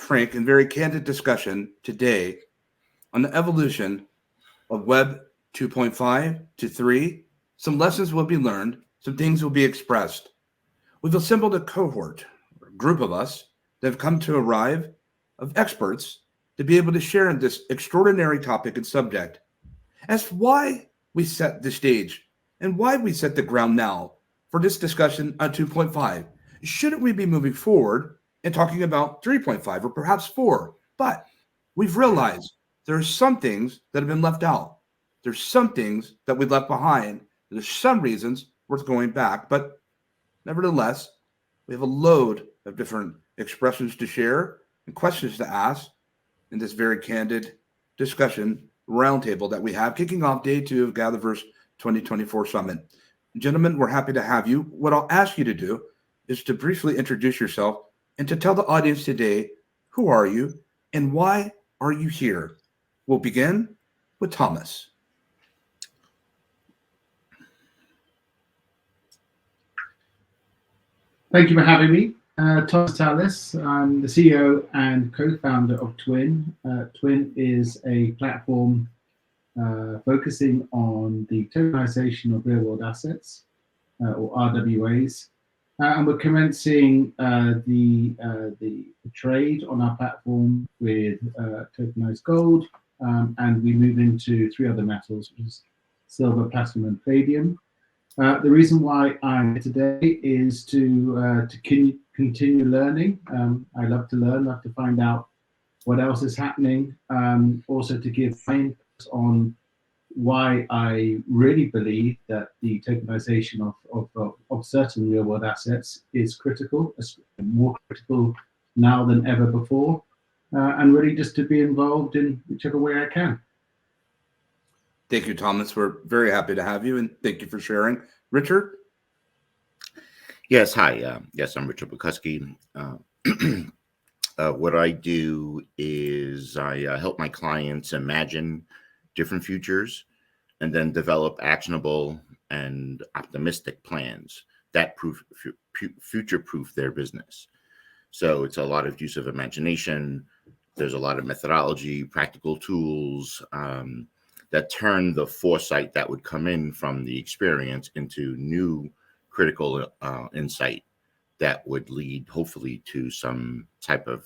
frank, and very candid discussion today on the evolution of Web 2.5 to 3. Some lessons will be learned, some things will be expressed. We've assembled a cohort, or a group of us, that have come to arrive of experts to be able to share in this extraordinary topic and subject as why we set the stage and why we set the ground now for this discussion on 2.5. Shouldn't we be moving forward and talking about 3.5 or perhaps 4? But we've realized there are some things that have been left out. There's some things that we left behind. There's some reasons worth going back. But nevertheless, we have a load of different expressions to share and questions to ask in this very candid discussion roundtable that we have kicking off day 2 of GatherVerse 2024 Summit. Gentlemen, we're happy to have you. What I'll ask you to do is to briefly introduce yourself and to tell the audience today, who are you and why are you here? We'll begin with Thomas. Thank you for having me. Thomas Tallis. I'm the CEO and co-founder of Twin. Twin is a platform focusing on the tokenization of real-world assets, or RWAs. And we're commencing the trade on our platform with tokenized gold, and we move into 3 other metals, which is silver, platinum, and palladium. The reason why I'm here today is to continue learning. I love to learn, love to find out what else is happening. Also to give my input on why I really believe that the tokenization of certain real-world assets is critical, more critical now than ever before, and really just to be involved in whichever way I can. Thank you, Thomas. We're very happy to have you, and thank you for sharing. Richard? Yes, hi. Yes, I'm Richard Bukowski. What I do is I help my clients imagine different futures and then develop actionable and optimistic plans that future-proof their business. So it's a lot of use of imagination. There's a lot of methodology, practical tools, that turn the foresight that would come in from the experience into new critical insight that would lead, hopefully, to some type of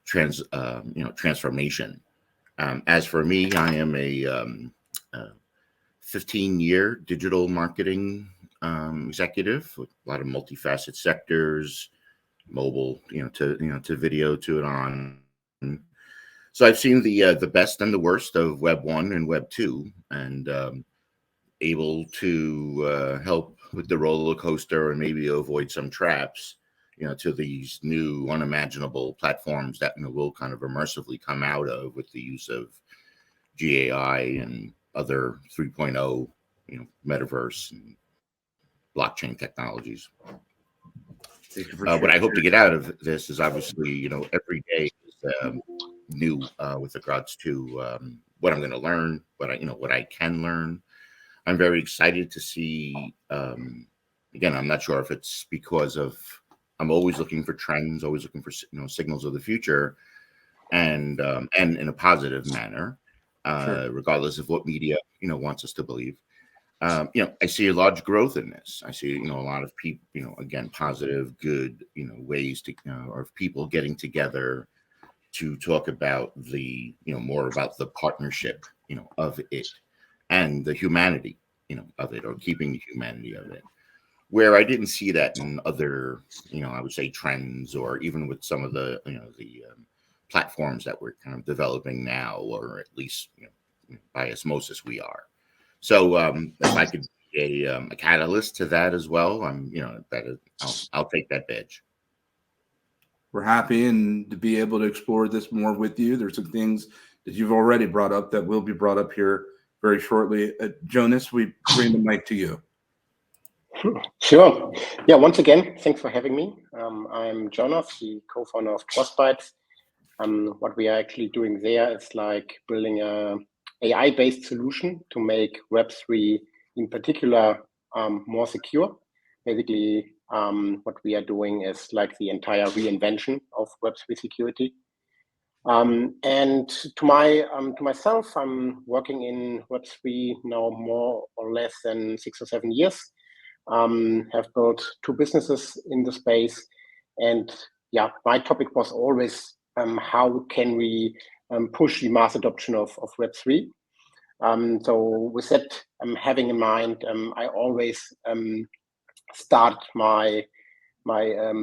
transformation. As for me, I am a 15-year digital marketing executive with a lot of multifaceted sectors, mobile, to video, to it on. So I've seen the best and the worst of Web 1 and Web 2, and able to help with the roller coaster and maybe avoid some traps, to these new unimaginable platforms that will kind of immersively come out of with the use of GAI and other 3.0, metaverse and blockchain technologies. What I hope to get out of this is obviously, every day is new with regards to what I'm going to learn, what I can learn. I'm very excited to see. Again, I'm not sure if it's because of I'm always looking for trends, always looking for signals of the future, and in a positive manner, sure, regardless of what media wants us to believe. I see a large growth in this. I see a lot of people, again, positive, good, ways to of people getting together to talk about the more about the partnership of it and the humanity of it, or keeping the humanity of it, where I didn't see that in other I would say trends, or even with some of the the platforms that we're kind of developing now, or at least by osmosis we are. So if I could be a catalyst to that as well, I'll take that badge. We're happy and to be able to explore this more with you. There's some things that you've already brought up that will be brought up here very shortly. Jonas, we bring the mic to you. Sure. Yeah, once again, thanks for having me. I'm Jonas, the co-founder of Crossbytes. What we are actually doing there is like building a AI-based solution to make Web3 in particular more secure. Basically, What we are doing is like the entire reinvention of Web3 security. And to myself, I'm working in Web3 now more or less than 6 or 7 years. Have built 2 businesses in the space, and yeah, my topic was always how can we push the mass adoption of Web3. So with that having in mind, I always start my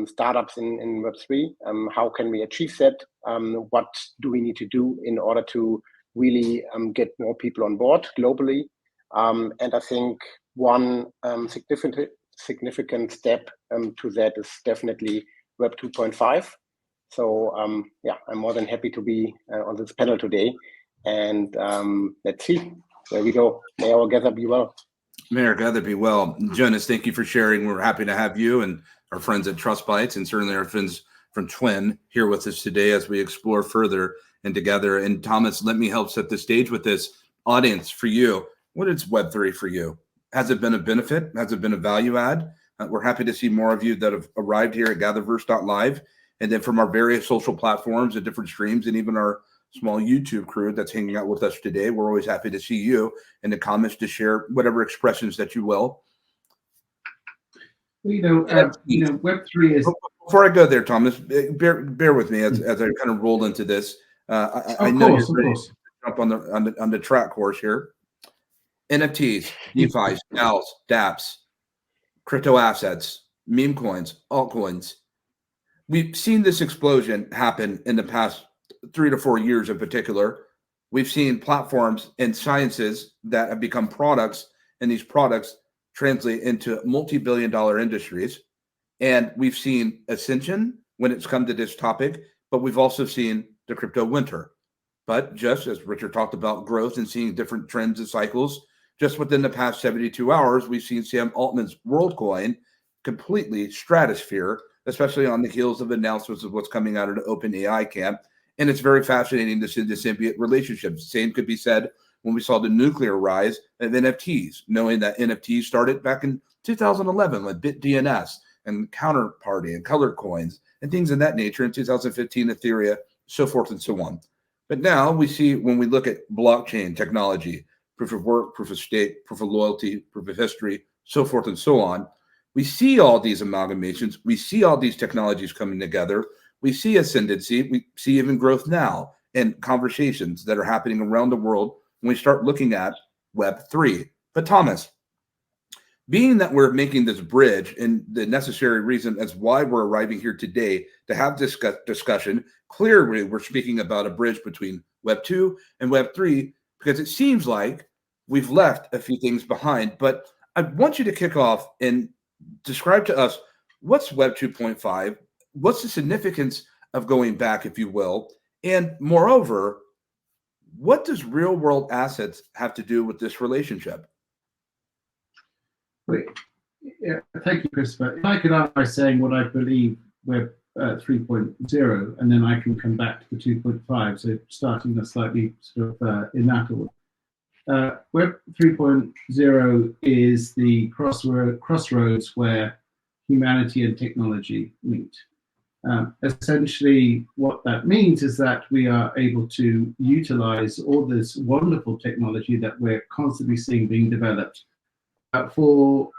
startups in Web3. How can we achieve that? What do we need to do in order to really get more people on board globally? And I think one significant step to that is definitely Web 2.5. So yeah, I'm more than happy to be on this panel today. And let's see where we go. May our gather be well. May our gather be well. Jonas, thank you for sharing. We're happy to have you and our friends at TrustBytes, and certainly our friends from Twin here with us today as we explore further and together. And Thomas, let me help set the stage with this audience for you. What is Web3 for you? Has it been a benefit? Has it been a value add? We're happy to see more of you that have arrived here at GatherVerse.live, and then from our various social platforms and different streams, and even our small YouTube crew that's hanging out with us today. We're always happy to see you in the comments to share whatever expressions that you will. Well, Web3 is. Before I go there, Thomas, bear with me as I kind of roll into this. I know you're ready to jump on the track course here. NFTs, DeFi, DAOs, dApps, crypto assets, meme coins, altcoins. We've seen this explosion happen in the past 3 to 4 years in particular. We've seen platforms and sciences that have become products, and these products translate into multi-billion-dollar industries. And we've seen ascension when it's come to this topic, but we've also seen the crypto winter. But just as Richard talked about growth and seeing different trends and cycles, just within the past 72 hours, we've seen Sam Altman's WorldCoin completely stratosphere, especially on the heels of announcements of what's coming out of the OpenAI camp. And it's very fascinating to see the symbiote relationships. Same could be said when we saw the nuclear rise of NFTs, knowing that NFTs started back in 2011 with BitDNS and Counterparty and Colored Coins and things of that nature. In 2015, Ethereum, so forth and so on. But now we see, when we look at blockchain technology, proof of work, proof of stake, proof of loyalty, proof of history, so forth and so on, we see all these amalgamations. We see all these technologies coming together. We see ascendancy. We see even growth now and conversations that are happening around the world when we start looking at Web3. But Thomas, being that we're making this bridge, and the necessary reason as why we're arriving here today to have this discussion, clearly we're speaking about a bridge between Web 2 and Web 3, because it seems like we've left a few things behind. But I want you to kick off and describe to us what's Web 2.5, what's the significance of going back, if you will, and moreover, what does real world assets have to do with this relationship? Wait, yeah, thank you, Christopher. If I could start by saying what I believe Web 3.0, and then I can come back to the 2.5, so starting slightly sort of in that order. Web 3.0 is the crossroads where humanity and technology meet. Essentially, what that means is that we are able to utilize all this wonderful technology that we're constantly seeing being developed for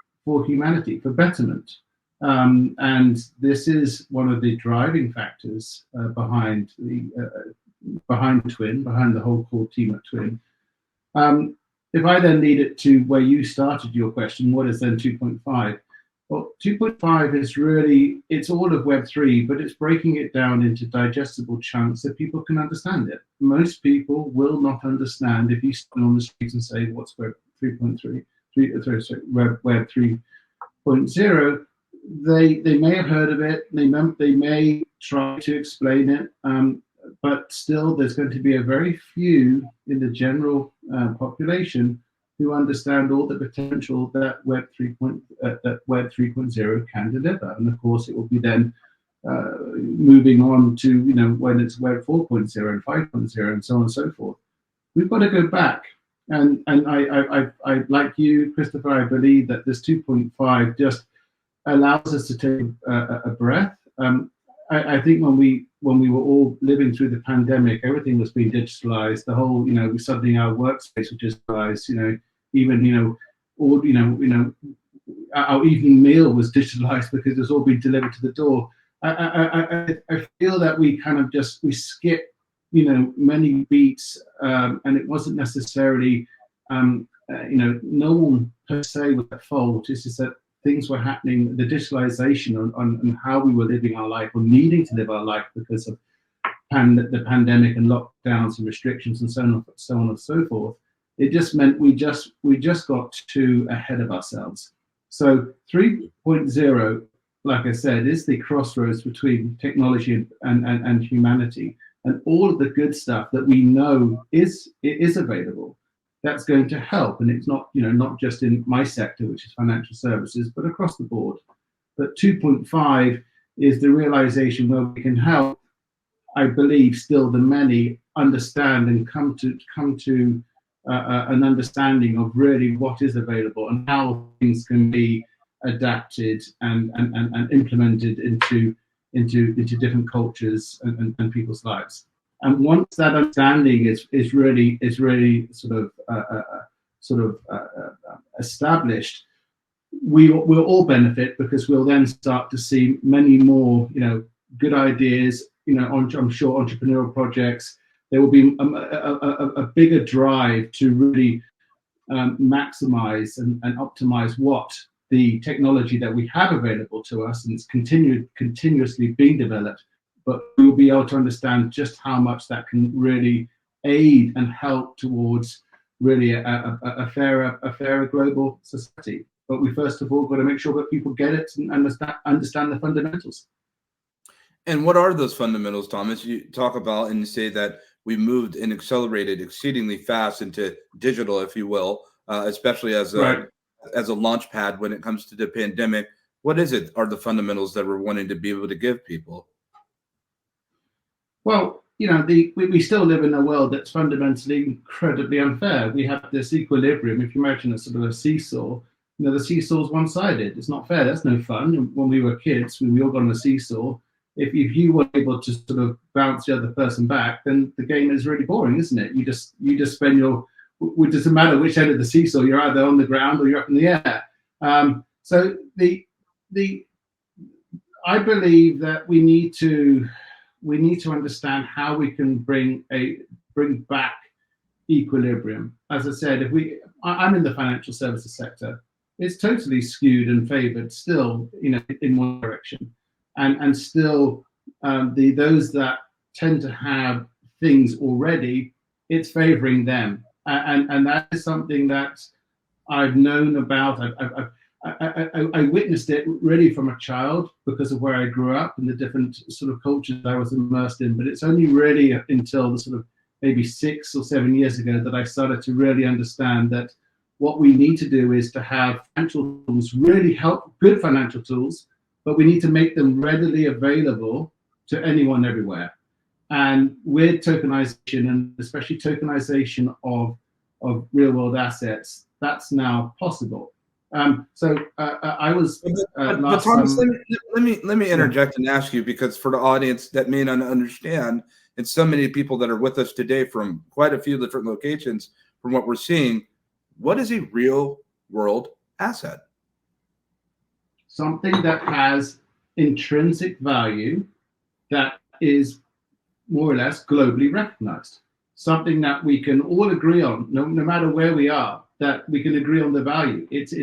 humanity, for betterment. And this is one of the driving factors behind Twin, behind the whole core team at Twin. If I then lead it to where you started your question, what is then 2.5? Well, 2.5 is really, it's all of Web3, but it's breaking it down into digestible chunks so people can understand it. Most people will not understand if you stand on the street and say, what's Web 3.3? Web 3.0, they may have heard of it, they may try to explain it, but still there's going to be a very few in the general population who understand all the potential that Web 3.0 can deliver. And of course it will be then moving on to, when it's Web 4.0 and 5.0 and so on and so forth. We've got to go back. And I like you, Christopher, I believe that this 2.5 just allows us to take a breath. I think when we were all living through the pandemic, everything was being digitalized. The whole, suddenly our workspace was digitalized. Even all our evening meal was digitalized because it was all being delivered to the door. I feel that we kind of we skip many beats, and it wasn't necessarily no one per se was at fault. It's just that things were happening, the digitalization on how we were living our life or needing to live our life because of the pandemic and lockdowns and restrictions and so on and so forth. It just meant we just got too ahead of ourselves. So 3.0, like I said, is the crossroads between technology and humanity, and all of the good stuff that we know is available. That's going to help, and it's not not just in my sector, which is financial services, but across the board. But 2.5 is the realization where we can help, I believe, still the many understand and come to an understanding of really what is available and how things can be adapted and implemented into different cultures and people's lives. And once that understanding is really sort of established, we'll all benefit, because we'll then start to see many more good ideas. I'm sure entrepreneurial projects. There will be a bigger drive to really maximize and optimize what the technology that we have available to us, and it's continuously being developed. But we'll be able to understand just how much that can really aid and help towards really a fairer global society. But we first of all got to make sure that people get it and understand the fundamentals. And what are those fundamentals, Thomas? You talk about and you say that we moved and accelerated exceedingly fast into digital, if you will, especially as a launch pad when it comes to the pandemic. What are the fundamentals that we're wanting to be able to give people? Well, we still live in a world that's fundamentally incredibly unfair. We have this equilibrium. If you imagine a sort of a seesaw, the seesaw is one-sided. It's not fair. That's no fun. When we were kids, we all got on a seesaw. If you were able to sort of bounce the other person back, then the game is really boring, isn't it? You just spend it doesn't matter which end of the seesaw, you're either on the ground or you're up in the air. So I believe that we need to understand how we can bring back equilibrium. As I said, I'm in the financial services sector. It's totally skewed and favored still, in one direction, and still those that tend to have things already, it's favoring them, and that is something that I've known about. I witnessed it really from a child because of where I grew up and the different sort of cultures I was immersed in. But it's only really until the sort of maybe 6 or 7 years ago that I started to really understand that what we need to do is to have financial tools really help, good financial tools, but we need to make them readily available to anyone everywhere. And with tokenization, and especially tokenization of real world assets, that's now possible. I was. But Thomas, let me interject and ask you, because for the audience that may not understand, and so many people that are with us today from quite a few different locations, from what we're seeing, what is a real world asset? Something that has intrinsic value that is more or less globally recognized. Something that we can all agree on, no matter where we are, that we can agree on the value. It's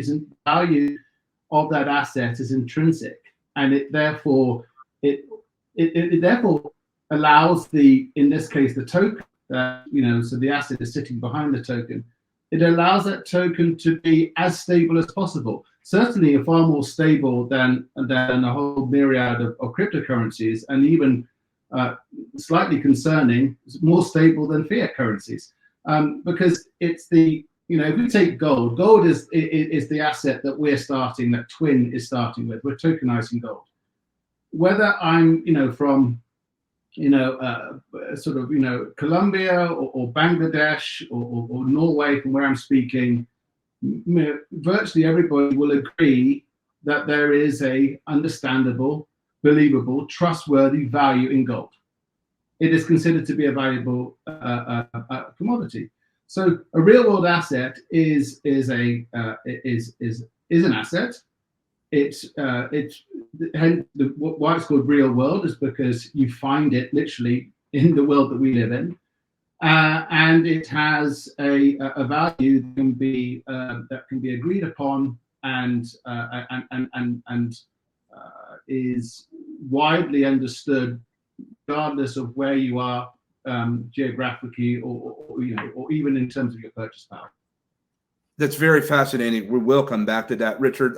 value of that asset is intrinsic, and it therefore allows in this case the token, so the asset is sitting behind the token. It allows that token to be as stable as possible. Certainly, far more stable than a whole myriad of cryptocurrencies, and even slightly concerning, more stable than fiat currencies, because it's if we take gold is the asset that that Twin is starting with. We're tokenizing gold. Whether I'm from sort of Colombia or Bangladesh or Norway, from where I'm speaking, virtually everybody will agree that there is a understandable, believable, trustworthy value in gold. It is considered to be a valuable commodity. So a real-world asset is an asset. Why it's called real world is because you find it literally in the world that we live in, and it has a value that can be agreed upon and is widely understood, regardless of where you are geographically, or even in terms of your purchase power. That's very fascinating. We will come back to that, Richard.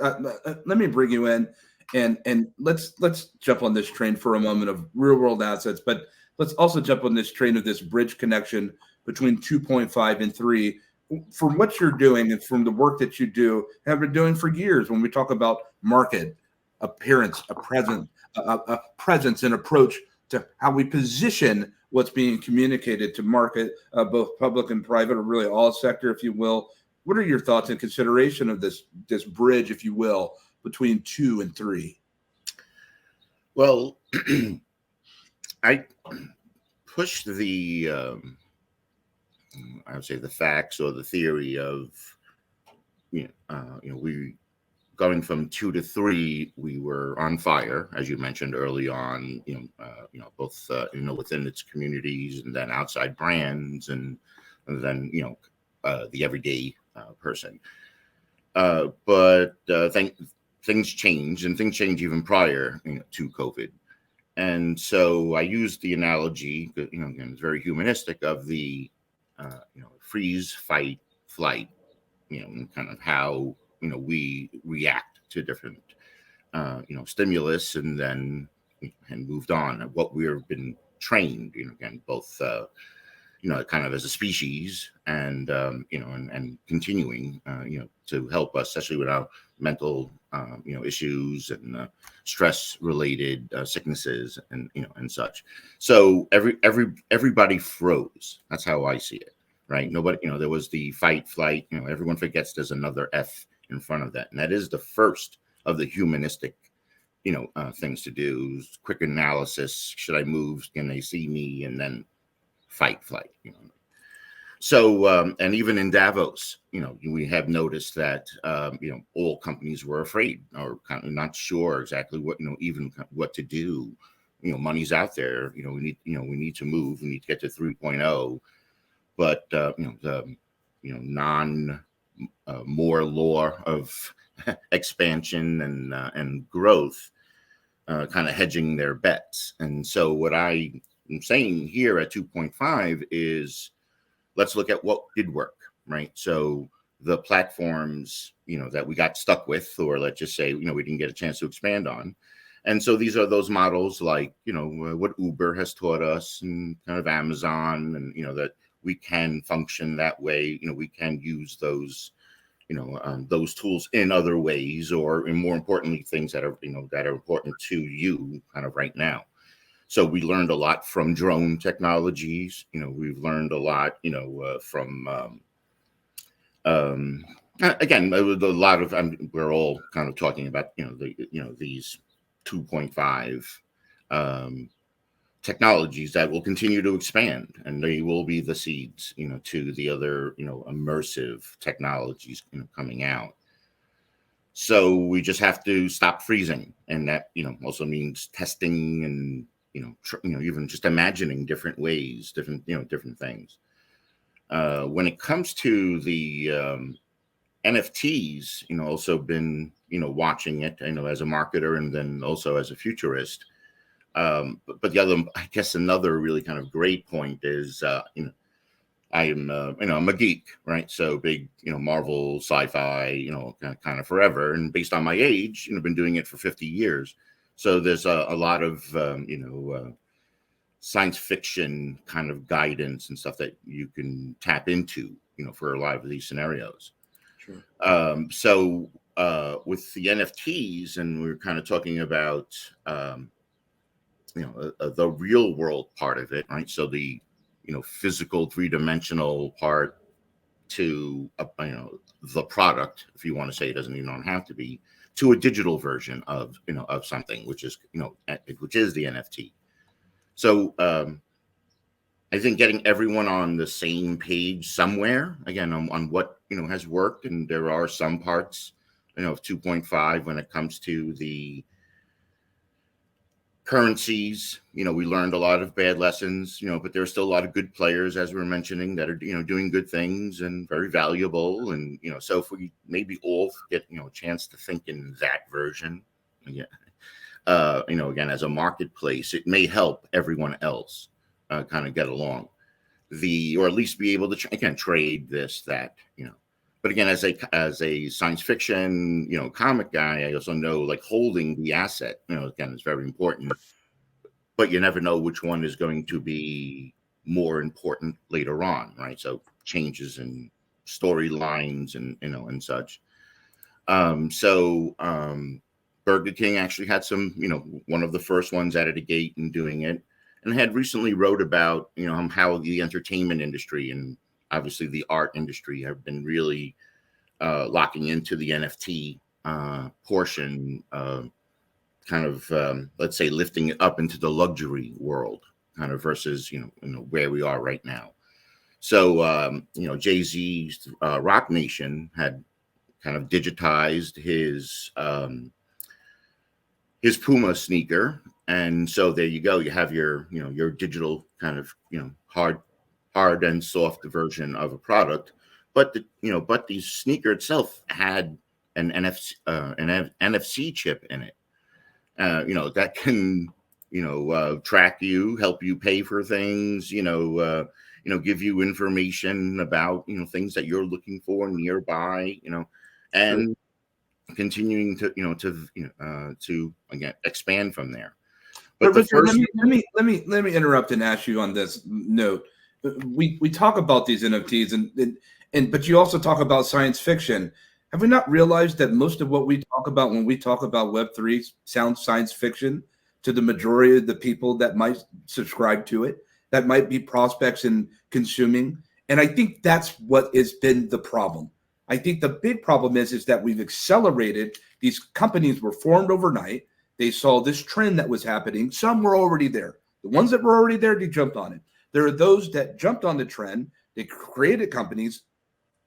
Let me bring you in, and let's jump on this train for a moment of real world assets, but let's also jump on this train of this bridge connection between 2.5 and 3. From what you're doing and from the work that you do, have been doing for years, when we talk about market appearance, a presence and approach to how we position what's being communicated to market, both public and private, or really all sector, if you will. What are your thoughts and consideration of this bridge, if you will, between 2 and 3? Well, I pushed the, I would say, the facts or the theory of, we going from 2 to 3, we were on fire, as you mentioned early on. Both within its communities and then outside brands, and then the everyday person. But things change, and things change even prior to COVID. And so I used the analogy, again, it's very humanistic, of the freeze, fight, flight, and kind of how we react to different stimulus, and then moved on. What we've been trained, again, both kind of as a species, and and continuing to help us, especially with our mental issues and stress related sicknesses and such. So everybody froze. That's how I see it, right? Nobody, there was the fight, flight, everyone forgets there's another F in front of that, and that is the first of the humanistic things to do. Quick analysis: should I move? Can they see me? And then fight, flight. So and even in Davos, we have noticed that all companies were afraid, or kind of not sure exactly what even what to do. Money's out there. We need to move. We need to get to 3.0, but the more law of expansion and growth, kind of hedging their bets. And so what I'm saying here at 2.5 is, let's look at what did work, right? So the platforms, that we got stuck with, or let's just say, we didn't get a chance to expand on. And so these are those models like, what Uber has taught us, and kind of Amazon, and, that we can function that way. We can use those, those tools in other ways, or, and more importantly, things that are, that are important to you kind of right now. So we learned a lot from drone technologies. We've learned a lot, from, again, a lot of, we're all kind of talking about, these 2.5 technologies that will continue to expand, and they will be the seeds, to the other, immersive technologies, coming out. So we just have to stop freezing, and that, also means testing and, even just imagining different ways, different things. When it comes to the NFTs, also been, watching it, as a marketer, and then also as a futurist. But the other, I guess, another really kind of great point is, I am, I'm a geek, right? So big, Marvel, sci-fi, kind of forever. And based on my age, been doing it for 50 years. So there's a lot of, science fiction kind of guidance and stuff that you can tap into, for a lot of these scenarios. Sure. So with the NFTs, and we're kind of talking about, the real world part of it, right? So the, physical 3-dimensional part to, the product, if you want to say, it doesn't even have to be, to a digital version of, of something, which is the NFT. So I think getting everyone on the same page somewhere, again, on what has worked, and there are some parts of 2.5 when it comes to the currencies. We learned a lot of bad lessons, but there's still a lot of good players, as we were mentioning, that are doing good things and very valuable. And so if we maybe all get a chance to think in that version, again, as a marketplace, it may help everyone else kind of get along, or at least be able to trade this, that. But again, as a science fiction, comic guy, I also know, like, holding the asset, again, is very important. But you never know which one is going to be more important later on, right? So changes in storylines and such. Burger King actually had some, one of the first ones out of the gate in doing it, and had recently wrote about, how the entertainment industry and obviously the art industry have been really locking into the NFT portion, kind of, let's say, lifting it up into the luxury world, kind of, versus, where we are right now. So, Jay-Z's Rock Nation had kind of digitized his Puma sneaker. And so there you go. You have your digital kind of, hard and soft version of a product. But the sneaker itself had an NFC chip in it. That can, track you, help you pay for things, give you information about, things that you're looking for nearby, and continuing to again expand from there. But Richard, let me interrupt and ask you on this note. We talk about these NFTs but you also talk about science fiction. Have we not realized that most of what we talk about when we talk about Web3 sounds science fiction to the majority of the people that might subscribe to it, that might be prospects in consuming? And I think that's what has been the problem. I think the big problem is that we've accelerated. These companies were formed overnight. They saw this trend that was happening. Some were already there. The ones that were already there, they jumped on it. There are those that jumped on the trend. They created companies,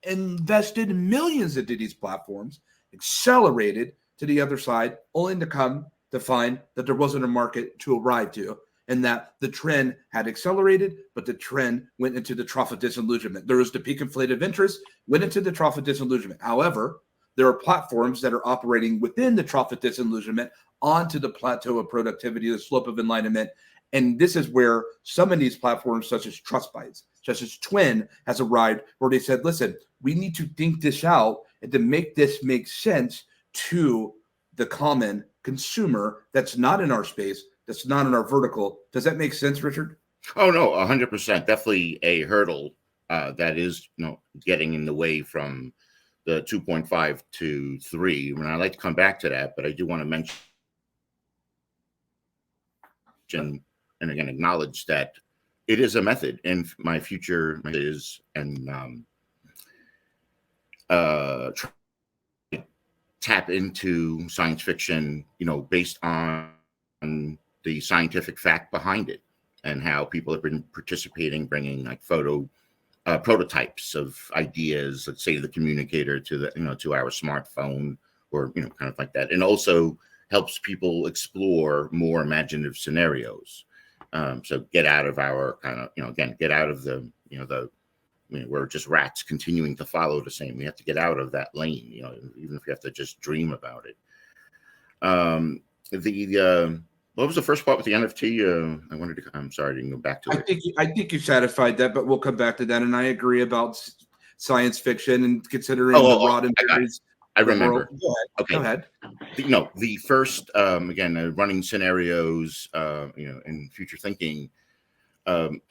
invested millions into these platforms, accelerated to the other side, only to come to find that there wasn't a market to arrive to, and that the trend had accelerated, but the trend went into the trough of disillusionment. There was the peak inflated interest, went into the trough of disillusionment. However, there are platforms that are operating within the trough of disillusionment onto the plateau of productivity, the slope of enlightenment. And this is where some of these platforms, such as Trust Bytes, such as Twin, has arrived, where they said, listen, we need to think this out and to make this make sense to the common consumer that's not in our space, that's not in our vertical. Does that make sense, Richard? Oh, no, 100%. Definitely a hurdle that is, getting in the way from the 2.5 to 3. And I'd like to come back to that, but I do want to mention and again acknowledge that it is a method, and my future is tap into science fiction, based on the scientific fact behind it, and how people have been participating, bringing like prototypes of ideas, let's say the communicator to the to our smartphone, or kind of like that, and also helps people explore more imaginative scenarios. So get out of our kind of, again, get out of the, we're just rats continuing to follow the same. We have to get out of that lane, even if you have to just dream about it. What was the first part with the NFT? I'm sorry, I didn't go back to it. I think you satified that, but we'll come back to that. And I agree about science fiction and considering the Roddenberry's. I remember. Go ahead. The first, again, running scenarios, in future thinking,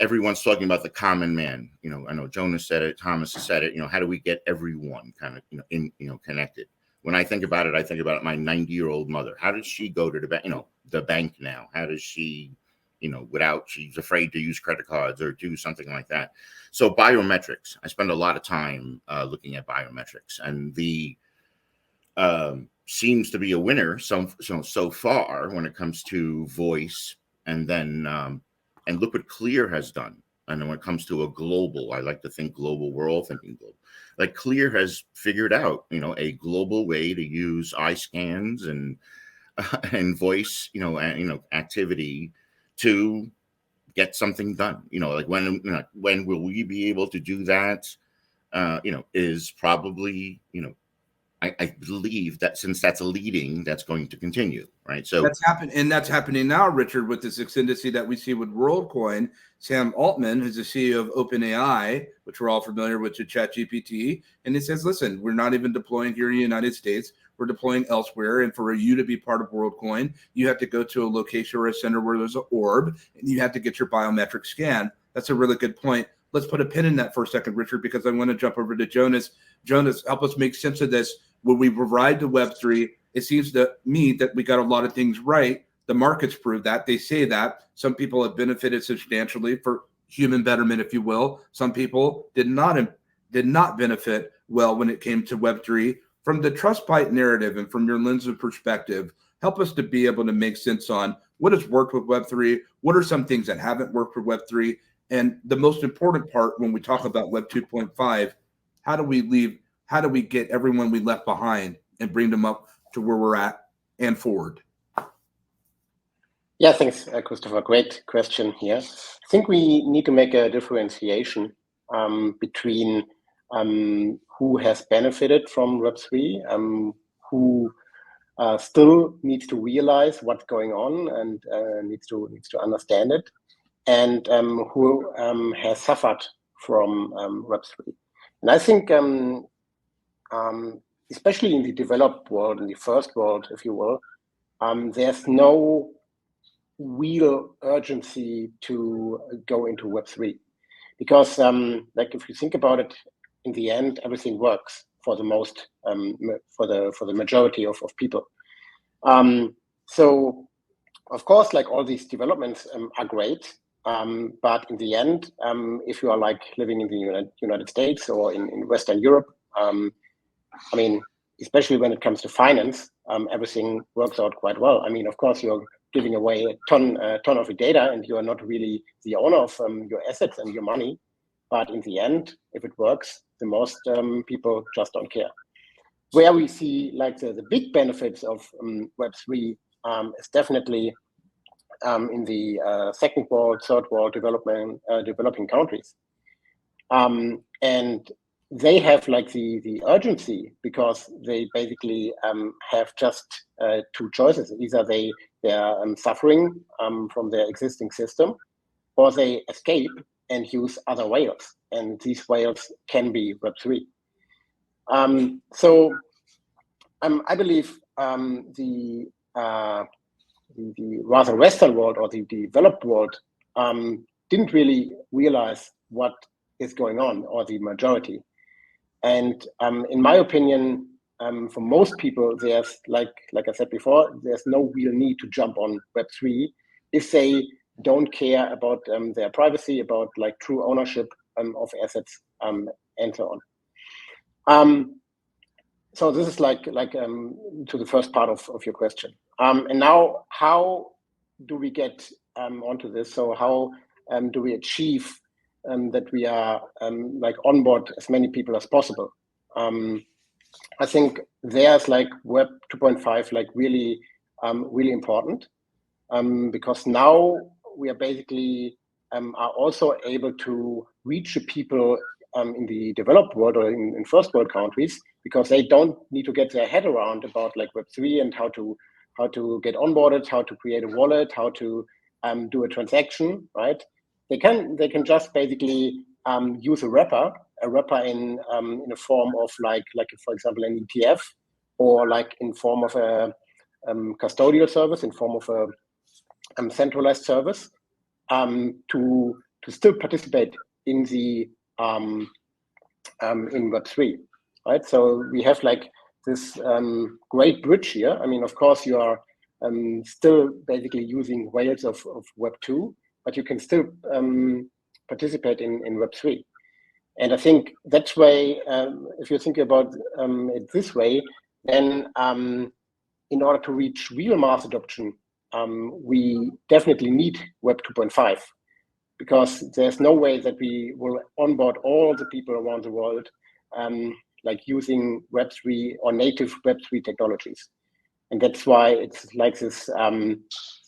everyone's talking about the common man. I know Jonas said it, Thomas has said it. How do we get everyone kind of, connected? When I think about it, my 90-year-old mother. How does she go to the bank now? How does she, she's afraid to use credit cards or do something like that. So biometrics, I spend a lot of time looking at biometrics, and seems to be a winner so far when it comes to voice, and then and look what Clear has done. And then when it comes to a global, I like to think global, we're all thinking global. Like Clear has figured out, a global way to use eye scans and voice, activity to get something done. Like when will we be able to do that? Is probably, I believe that since that's leading, that's going to continue, right? So that's happening now, Richard, with this ascendancy that we see with WorldCoin. Sam Altman, who's the CEO of OpenAI, which we're all familiar with, to ChatGPT, and he says, "Listen, we're not even deploying here in the United States. We're deploying elsewhere. And for you to be part of WorldCoin, you have to go to a location or a center where there's an orb, and you have to get your biometric scan." That's a really good point. Let's put a pin in that for a second, Richard, because I want to jump over to Jonas. Jonas, help us make sense of this. When we provide to Web3, it seems to me that we got a lot of things right. The markets prove that. They say that. Some people have benefited substantially for human betterment, if you will. Some people did not benefit well when it came to Web3. From the trust pipe narrative and from your lens of perspective, help us to be able to make sense on what has worked with Web3, what are some things that haven't worked for Web3, and the most important part when we talk about Web 2.5, how do we get everyone we left behind and bring them up to where we're at and forward? Yeah, thanks, Christopher. Great question here. I think we need to make a differentiation between who has benefited from Web3, who still needs to realize what's going on and needs to understand it, and who has suffered from Web3. And I think, especially in the developed world, in the first world, if you will, there's no real urgency to go into Web3, because like if you think about it, in the end, everything works for the most, for the majority of people. So of course, like all these developments are great, but in the end, if you are like living in the United States or in Western Europe, I mean, especially when it comes to finance, everything works out quite well. I mean, of course, you're giving away a ton of your data, and you are not really the owner of your assets and your money. But in the end, if it works, the most people just don't care. Where we see like the big benefits of Web3 is definitely in the second world, third world developing countries, and they have like the urgency because they basically have just two choices: either they are suffering from their existing system, or they escape and use other rails, and these rails can be Web3. So I believe the rather Western world or the developed world didn't really realize what is going on, or the majority. And in my opinion, for most people, there's like I said before, there's no real need to jump on Web3 if they don't care about their privacy, about like true ownership of assets, and so on. So this is like to the first part of your question. And now, how do we get onto this? So how do we achieve that we are like onboard as many people as possible? I think there's like Web 2.5 like really important, because now we are basically are also able to reach the people in the developed world or in first world countries, because they don't need to get their head around about like Web3 and how to get onboarded, how to create a wallet, how to do a transaction, right? They can just basically use a wrapper in a form of like for example an ETF, or like in form of a custodial service, in form of a centralized service, to still participate in the in Web3, right? So we have like this great bridge here. I mean, of course, you are still basically using rails of Web 2, but you can still participate in Web3. And I think that's why, if you think about it this way, then in order to reach real mass adoption, we definitely need Web 2.5, because there's no way that we will onboard all the people around the world like using Web3 or native Web3 technologies. And that's why it's like this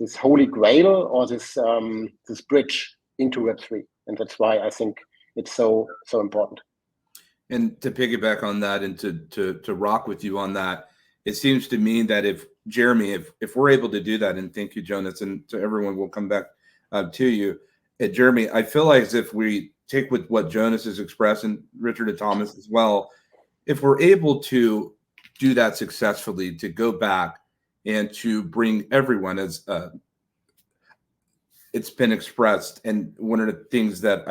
this holy grail, or this this bridge into Web3. And that's why I think it's so important. And to piggyback on that, and to rock with you on that, it seems to me that if Jeremy, if we're able to do that, and thank you, Jonas, and to everyone, we'll come back to you. Jeremy, I feel like as if we take with what Jonas has expressed, and Richard and Thomas as well, if we're able to do that successfully, to go back and to bring everyone, as it's been expressed, and one of the things that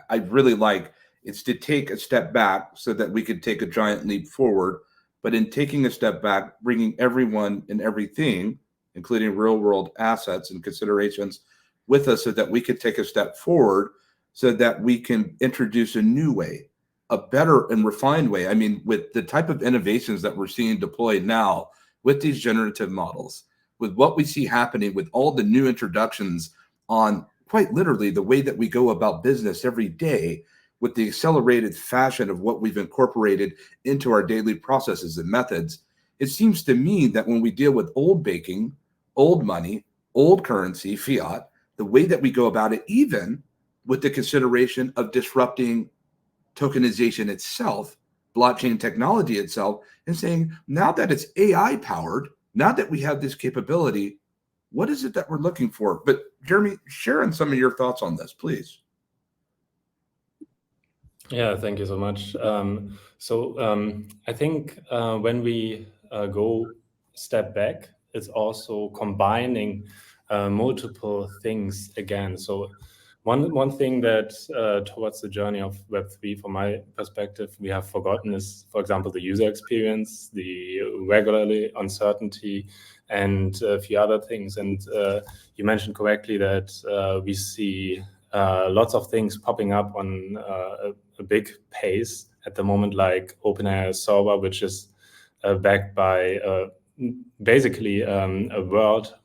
I really like is to take a step back so that we could take a giant leap forward. But in taking a step back, bringing everyone and everything, including real world assets and considerations, with us so that we could take a step forward, so that we can introduce a new way, a better and refined way. I mean, with the type of innovations that we're seeing deployed now with these generative models, with what we see happening with all the new introductions on quite literally the way that we go about business every day, with the accelerated fashion of what we've incorporated into our daily processes and methods, it seems to me that when we deal with old banking, old money, old currency, fiat, the way that we go about it, even with the consideration of disrupting tokenization itself, blockchain technology itself, and saying, now that it's AI powered, now that we have this capability, what is it that we're looking for? But Jeremy, share on some of your thoughts on this, please. Yeah, thank you so much. I think when we go step back, it's also combining multiple things again. So one thing that towards the journey of Web3, from my perspective, we have forgotten is, for example, the user experience, the regularly uncertainty, and a few other things. And you mentioned correctly that we see lots of things popping up on a big pace at the moment, like OpenAI Solver, which is backed by basically a world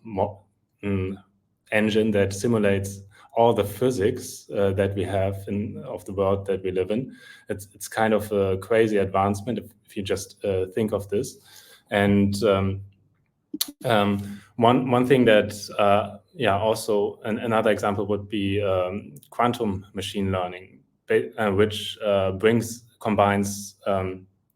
engine that simulates all the physics that we have of the world that we live in. It's kind of a crazy advancement if you just think of this. And one thing that also another example would be quantum machine learning, which combines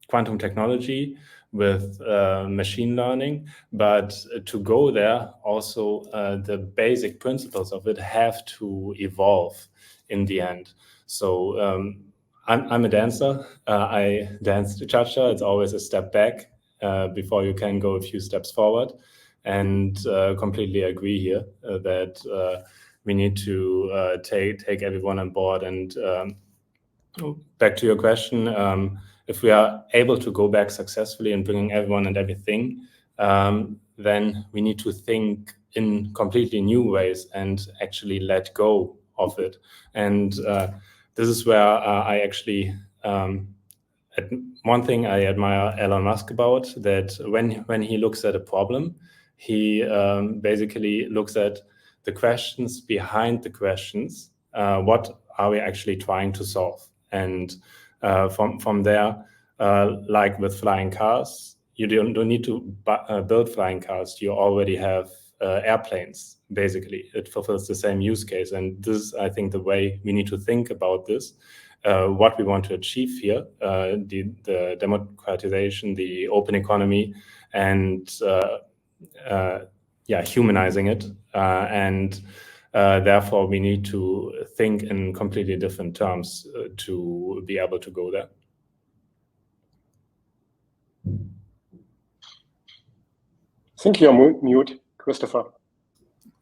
quantum technology with machine learning. But to go there, also the basic principles of it have to evolve in the end. So I'm a dancer. I dance cha-cha. It's always a step back before you can go a few steps forward. And completely agree here that we need to take everyone on board. And back to your question, if we are able to go back successfully and bringing everyone and everything, then we need to think in completely new ways and actually let go of it. And this is where I actually, one thing I admire Elon Musk about, that when he looks at a problem, he basically looks at the questions behind the questions. What are we actually trying to solve? And from there, like with flying cars, you don't need to build flying cars. You already have airplanes, basically. It fulfills the same use case. And this is, I think, the way we need to think about this. What we want to achieve here, the democratization, the open economy, and humanizing it. And therefore, we need to think in completely different terms to be able to go there. I think you're mute, Christopher.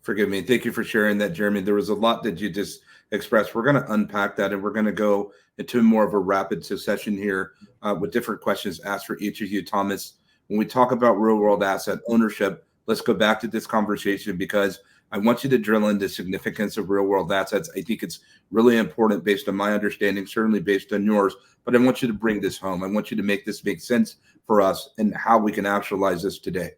Forgive me. Thank you for sharing that, Jeremy. There was a lot that you just expressed. We're going to unpack that, and we're going to go into more of a rapid succession here with different questions asked for each of you. Thomas, when we talk about real world asset ownership, let's go back to this conversation, because I want you to drill into the significance of real world assets. I think it's really important based on my understanding, certainly based on yours, but I want you to bring this home. I want you to make this make sense for us and how we can actualize this today.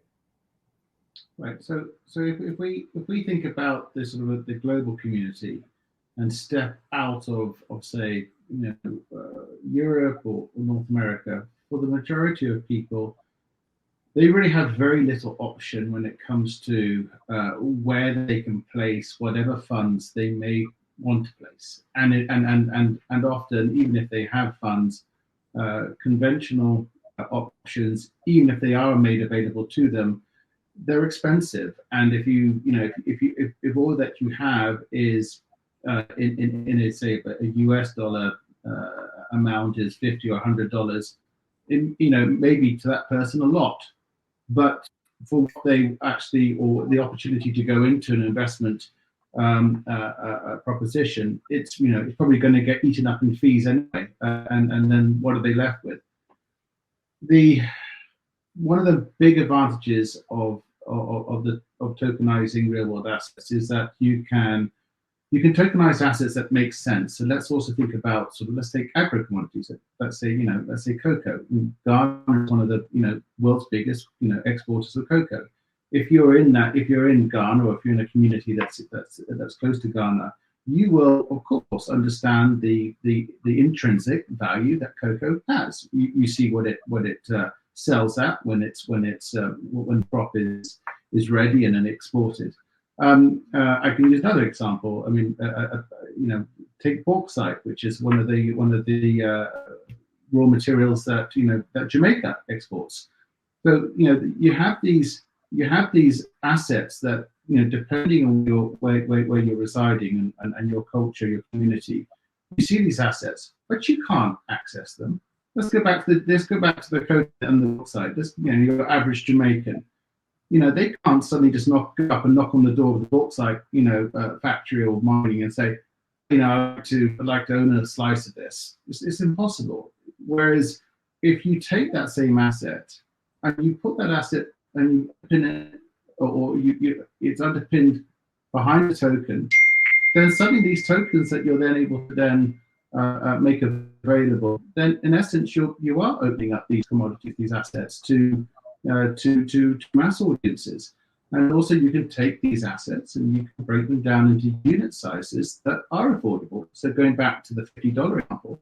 Right. So if we think about this sort of the global community and step out of say, Europe or North America, for the majority of people, they really have very little option when it comes to where they can place whatever funds they may want to place, and often, even if they have funds, conventional options, even if they are made available to them, they're expensive. And if all that you have is in say a US dollar amount is $50 or $100, maybe to that person a lot, but for what they actually, or the opportunity to go into an investment proposition, it's probably going to get eaten up in fees anyway, and then what are they left with? One of the big advantages of tokenizing real world assets is that you can tokenize assets that make sense. So let's also think about let's take agro commodities. Let's say cocoa. Ghana is one of the world's biggest exporters of cocoa. If you're in Ghana, or if you're in a community that's close to Ghana, you will of course understand the intrinsic value that cocoa has. You see what it sells at when the crop is ready and then exported. I can use another example. I mean, take bauxite, which is one of the raw materials that that Jamaica exports. So you have these assets that depending on where you're residing and your culture, your community, you see these assets, but you can't access them. Let's go back to the cocoa and the bauxite. Your average Jamaican. They can't suddenly just knock on the door of the bauxite, factory or mining and say, I'd like to own a slice of this. It's impossible. Whereas if you take that same asset and you put that asset and you pin it, or it's underpinned behind the token, then suddenly these tokens that you're then able to then make available, then in essence you are opening up these commodities, these assets to mass audiences. And also you can take these assets and you can break them down into unit sizes that are affordable. So going back to the $50 example,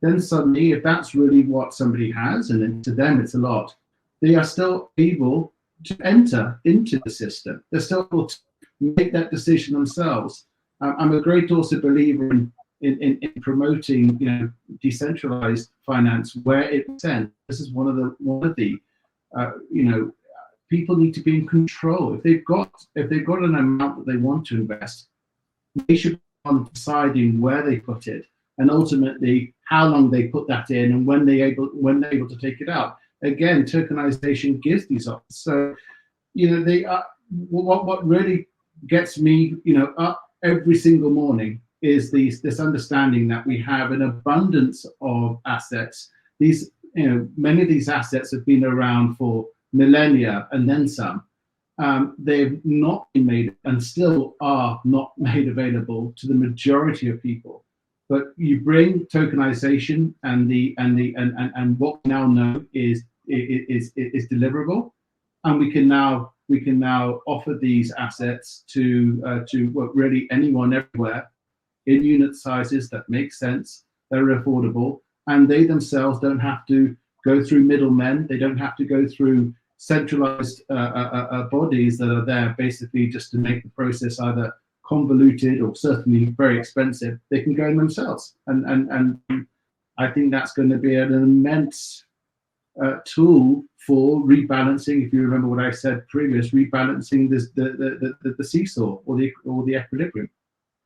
then suddenly if that's really what somebody has, and then to them it's a lot, they are still able to enter into the system. They're still able to make that decision themselves. I'm a great also believer in promoting decentralized finance where it makes sense. This is one of the people need to be in control. If they've got an amount that they want to invest, they should be on deciding where they put it, and ultimately how long they put that in, and when they're able to take it out. Again, tokenization gives these options. So they are what really gets me up every single morning is this understanding that we have an abundance of assets. These many of these assets have been around for millennia and then some. They've not been made and still are not made available to the majority of people. But you bring tokenization and what we now know is deliverable, and we can now offer these assets to really anyone everywhere in unit sizes that make sense, that are affordable, and they themselves don't have to go through middlemen. They don't have to go through centralized bodies that are there basically just to make the process either convoluted or certainly very expensive. They can go in themselves, and I think that's going to be an immense tool for rebalancing. If you remember what I said previous, rebalancing the seesaw or the equilibrium.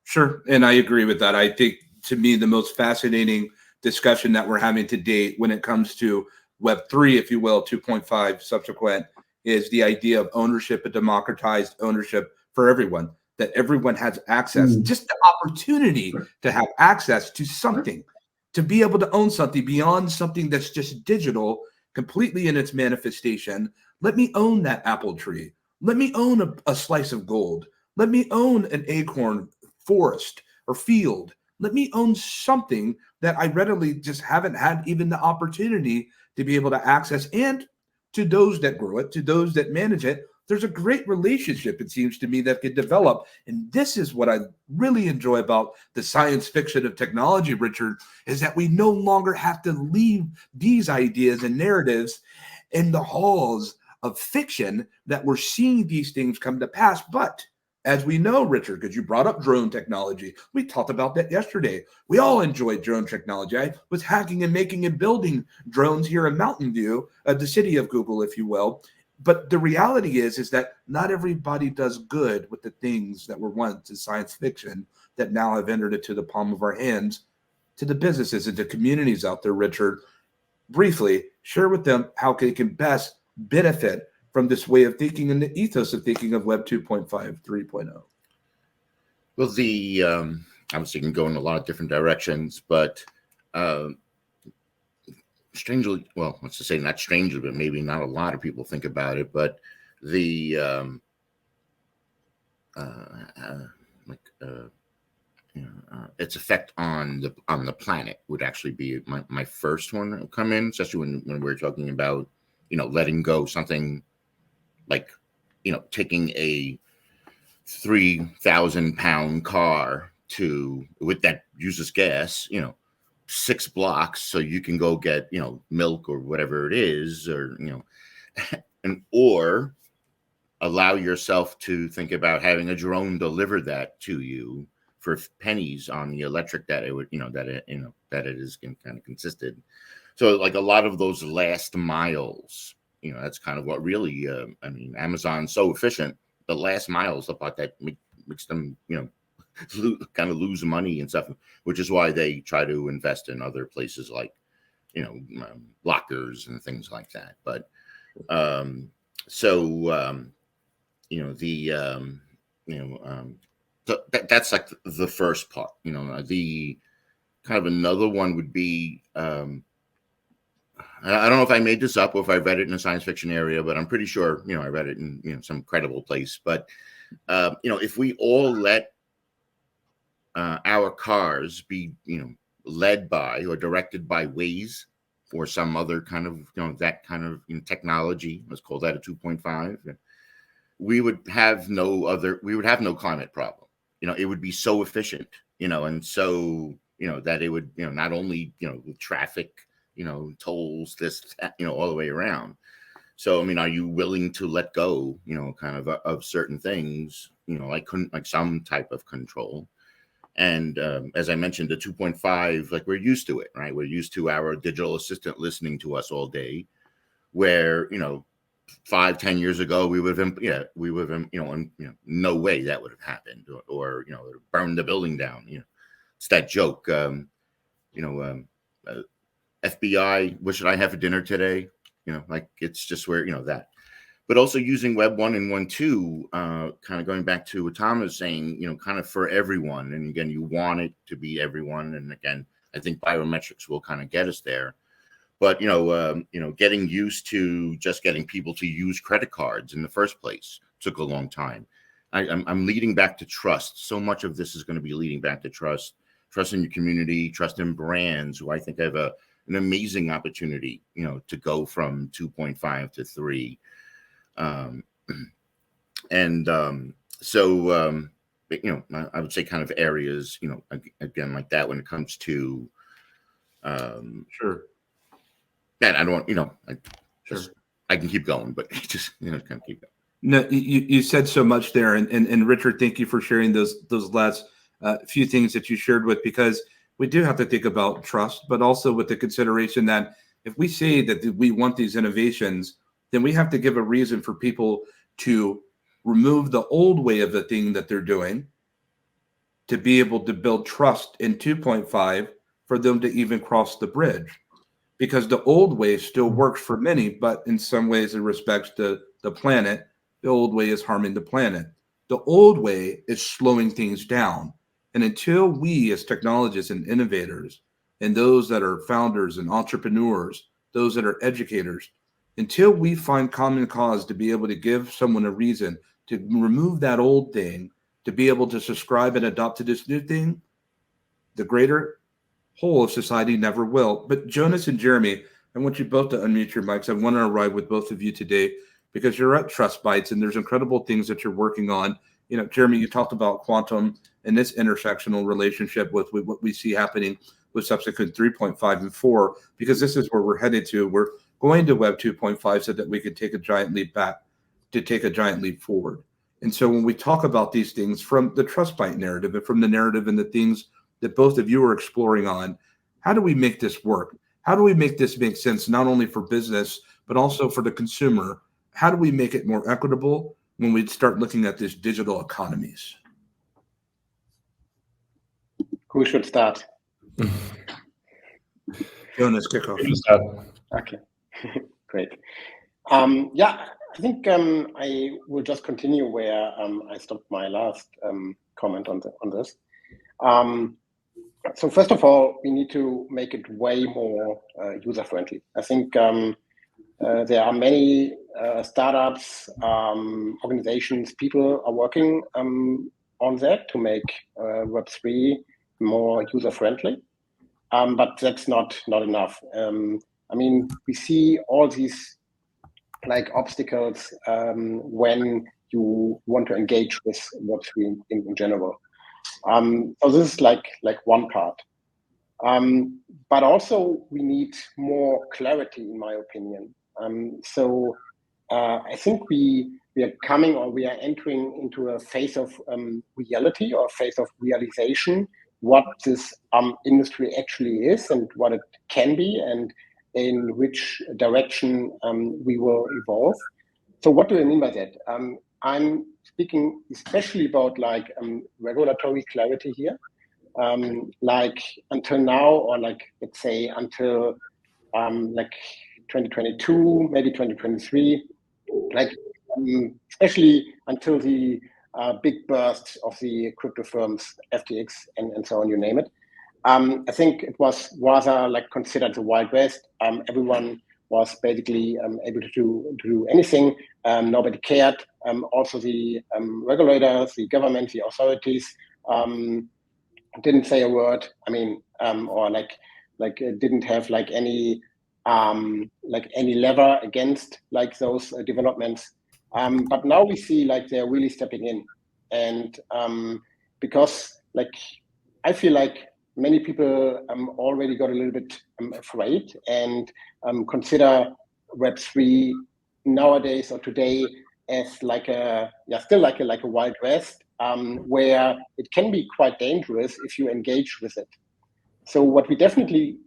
Sure, and I agree with that. I think to me the most fascinating discussion that we're having to date when it comes to Web3, if you will, 2.5 subsequent, is the idea of ownership, a democratized ownership for everyone, that everyone has access, just the opportunity to have access to something, to be able to own something beyond something that's just digital, completely in its manifestation. Let me own that apple tree. Let me own a slice of gold. Let me own an acorn forest or field. Let me own something that I readily just haven't had even the opportunity to be able to access. And to those that grow it, to those that manage it, there's a great relationship, it seems to me, that could develop. And this is what I really enjoy about the science fiction of technology, Richard, is that we no longer have to leave these ideas and narratives in the halls of fiction, that we're seeing these things come to pass. But as we know, Richard, because you brought up drone technology, we talked about that yesterday. We all enjoy drone technology. I was hacking and making and building drones here in Mountain View, the city of Google, if you will. But the reality is that not everybody does good with the things that were once in science fiction that now have entered into the palm of our hands, to the businesses and the communities out there. Richard, briefly share with them how they can best benefit from this way of thinking and the ethos of thinking of Web 2.5, 3.0. Well, obviously can go in a lot of different directions, but strangely, well, let's just say not strangely, but maybe not a lot of people think about it, but its effect on the planet would actually be my first one to come in, especially when we're talking about, letting go something like, taking a 3,000-pound car with that uses gas, 6 blocks, so you can go get, milk or whatever it is, or, or allow yourself to think about having a drone deliver that to you for pennies on the electric that it would, that it is kind of consisted. So like a lot of those last miles, that's kind of what really, Amazon's so efficient. The last miles, the part that makes them, kind of lose money and stuff, which is why they try to invest in other places like, lockers and things like that. But that's like the first part. The kind of another one would be, I don't know if I made this up or if I read it in a science fiction area, but I'm pretty sure, I read it in, some credible place. But, if we all let our cars be, led by or directed by Waze or some other kind of, that kind of technology, let's call that a 2.5, we would have no climate problem. It would be so efficient, and so, that it would, not only, with traffic, tolls, this, all the way around. So, are you willing to let go, kind of certain things, like some type of control? And as I mentioned, the 2.5, like we're used to it, right? We're used to our digital assistant listening to us all day, where, 5-10 years ago, we would have, no way that would have happened, or burn the building down. It's that joke, FBI, what should I have for dinner today? Like it's just where, that. But also using Web 1 and 1.2, kind of going back to what Tom was saying, kind of for everyone. And again, you want it to be everyone. And again, I think biometrics will kind of get us there. But, getting used to just getting people to use credit cards in the first place took a long time. I'm leading back to trust. So much of this is going to be leading back to trust in your community, trust in brands, who I think have an amazing opportunity, to go from 2.5 to 3. I would say kind of areas, again, like that when it comes to, Sure. And I don't, Sure. I can keep going, but just, kind of keep going. No, you said so much there. And Richard, thank you for sharing those last few things that you shared with, because we do have to think about trust, but also with the consideration that if we say that we want these innovations, then we have to give a reason for people to remove the old way of the thing that they're doing to be able to build trust in 2.5 for them to even cross the bridge. Because the old way still works for many, but in some ways it respects the planet. The old way is harming the planet. The old way is slowing things down. And until we as technologists and innovators, and those that are founders and entrepreneurs, those that are educators, until we find common cause to be able to give someone a reason to remove that old thing to be able to subscribe and adopt to this new thing, the greater whole of society never will. But Jonas and Jeremy, I want you both to unmute your mics. I want to ride with both of you today because you're at Trust Bytes and there's incredible things that you're working on. You know, Jeremy, you talked about quantum and this intersectional relationship with what we see happening with subsequent 3.5 and 4, because this is where we're headed to. We're going to Web 2.5 so that we can take a giant leap back to take a giant leap forward. And so when we talk about these things from the Trust Byte narrative and from the narrative and the things that both of you are exploring on, how do we make this work? How do we make this make sense, not only for business, but also for the consumer? How do we make it more equitable when we start looking at these digital economies? Who should start? Jonas, kick off. Okay, great. Yeah, I think I will just continue where I stopped my last comment on this. So first of all, we need to make it way more user-friendly. I think there are many startups, organizations, people are working on that to make Web3 more user-friendly, but that's not enough. I mean, we see all these like obstacles when you want to engage with Web3 in general. So this is like one part. But also we need more clarity, in my opinion. So I think we are coming, or we are entering into a phase of reality, or a phase of realization, what this industry actually is and what it can be, and in which direction we will evolve. So what do I mean by that? I'm speaking especially about like regulatory clarity here. Like until now, or like let's say until like 2022, maybe 2023, like especially until the big burst of the crypto firms, FTX and so on, you name it. I think it was rather like considered the Wild West. Everyone was basically able to do anything. Nobody cared. Also the regulators, the government, the authorities didn't say a word. I mean, or like didn't have like any lever against like those developments. But now we see like they're really stepping in, and because like I feel like many people already got a little bit afraid and consider Web3 nowadays or today as like still like a Wild West, where it can be quite dangerous if you engage with it. So what we definitely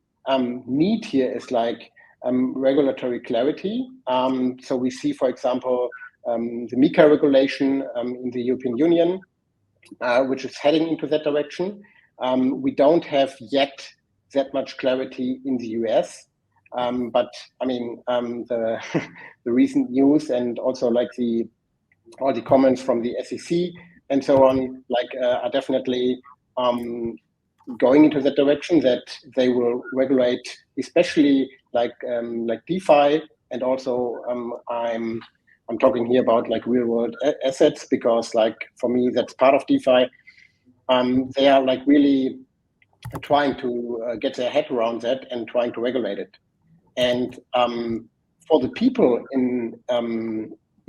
need here is like regulatory clarity. So we see, for example, the MiCA regulation in the European Union, which is heading into that direction. We don't have yet that much clarity in the US, but I mean the recent news and also like all the comments from the SEC and so on, like are definitely going into that direction, that they will regulate, especially like DeFi, and also I'm talking here about like real world assets, because like for me that's part of DeFi. They are like really trying to get their head around that and trying to regulate it. And for the people in,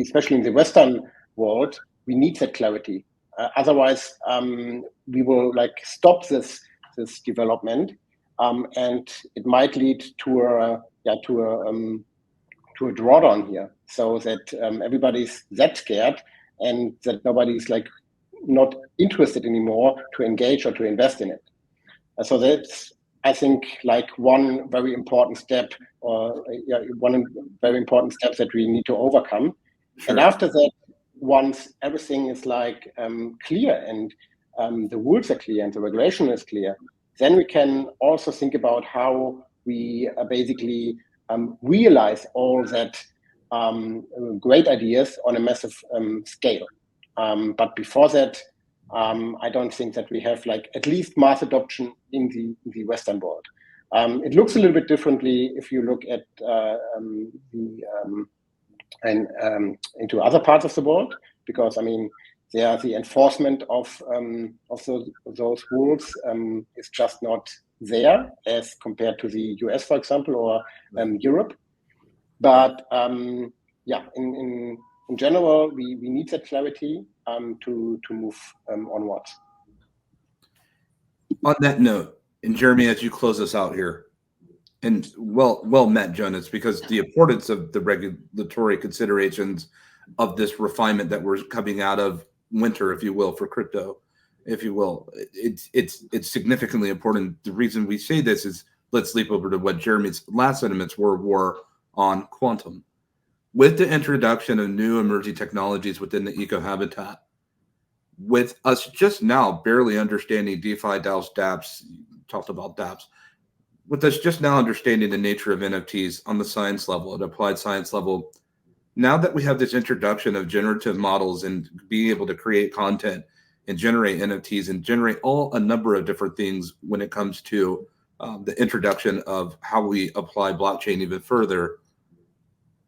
especially in the Western world, we need that clarity. Otherwise, we will like stop this development, and it might lead to a drawdown here, so that everybody's that scared and that nobody's like not interested anymore to engage or to invest in it. So that's, I think, like one very important step, or one very important step that we need to overcome. Sure. And after that, once everything is like clear and the rules are clear and the regulation is clear, then we can also think about how we basically realize all that great ideas on a massive scale. But before that, I don't think that we have like at least mass adoption in the Western world. It looks a little bit differently if you look at into other parts of the world, because I mean the enforcement of those rules is just not there as compared to the US, for example, or Europe. But yeah, in general, we need that clarity to move onwards. On that note, and Jeremy, as you close us out here, and well met, Jonas, because the importance of the regulatory considerations of this refinement that we're coming out of winter, if you will, for crypto, if you will, it's significantly important. The reason we say this is, let's leap over to what Jeremy's last sentiments were on quantum. With the introduction of new emerging technologies within the eco-habitat, with us just now barely understanding DeFi, DAOs, dApps, talked about dApps, with us just now understanding the nature of NFTs on the science level, at applied science level, now that we have this introduction of generative models and being able to create content and generate NFTs and generate a number of different things when it comes to the introduction of how we apply blockchain even further,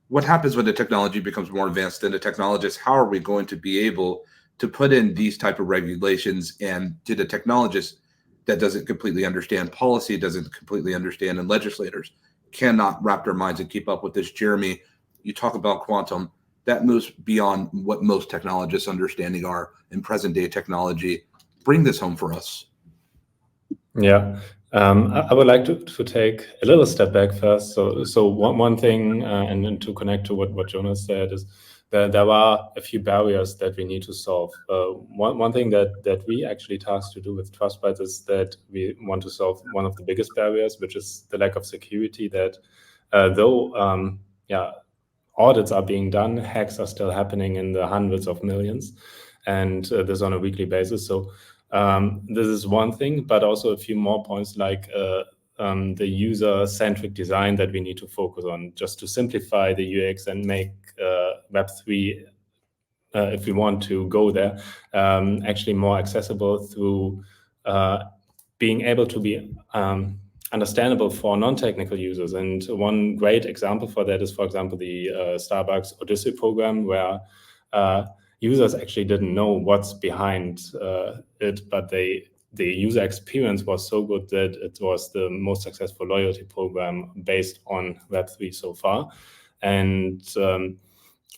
what happens when the technology becomes more advanced than the technologists? How are we going to be able to put in these type of regulations, and to the technologists that doesn't completely understand policy, doesn't completely understand, and legislators cannot wrap their minds and keep up with this? Jeremy, you talk about quantum, that moves beyond what most technologists understanding are in present day technology. Bring this home for us. Yeah, I would like to take a little step back first. So one thing, and to connect to what Jonas said, is that there are a few barriers that we need to solve. One thing that we actually tasked to do with TrustBytes is that we want to solve one of the biggest barriers, which is the lack of security. That though audits are being done, hacks are still happening in the hundreds of millions, and this on a weekly basis. So this is one thing, but also a few more points, like the user-centric design that we need to focus on, just to simplify the UX and make Web3, if we want to go there, actually more accessible through being able to be understandable for non-technical users. And one great example for that is, for example, the Starbucks Odyssey program, where users actually didn't know what's behind it, but the user experience was so good that it was the most successful loyalty program based on Web3 so far. And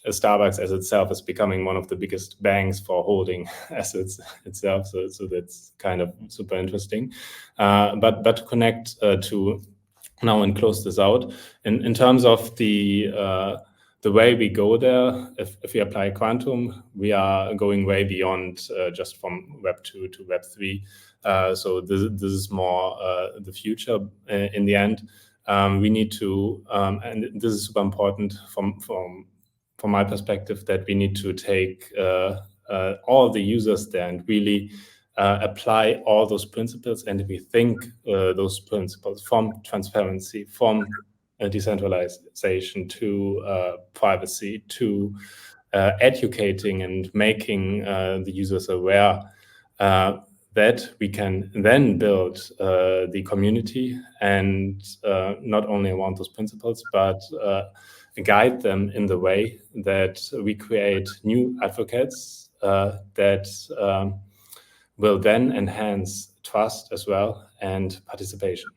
Starbucks as itself is becoming one of the biggest banks for holding assets itself. So that's kind of super interesting. But to connect to now and close this out, in terms of the way we go there, if we apply quantum, we are going way beyond just from Web 2 to Web 3. So this is more the future in the end. We need to, and this is super important from my perspective, that we need to take all the users there and really apply all those principles. And if we think those principles from transparency, from decentralization to privacy, to educating and making the users aware, that we can then build the community and not only around those principles, but guide them in the way that we create new advocates that will then enhance trust as well and participation.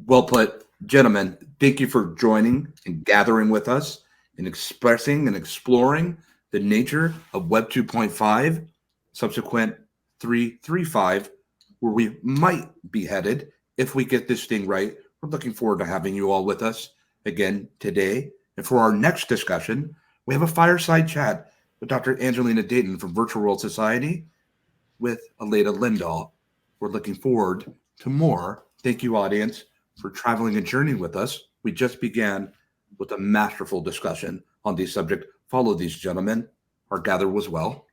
Well put, gentlemen. Thank you for joining and gathering with us and expressing and exploring the nature of Web 2.5, subsequent 3.35, where we might be headed if we get this thing right. We're looking forward to having you all with us again today. And for our next discussion, we have a fireside chat with Dr. Angelina Dayton from Virtual World Society with Aleda Lindahl. We're looking forward to more. Thank you, audience, for traveling and journeying with us. We just began with a masterful discussion on the subject. Follow these gentlemen. Our gather was well.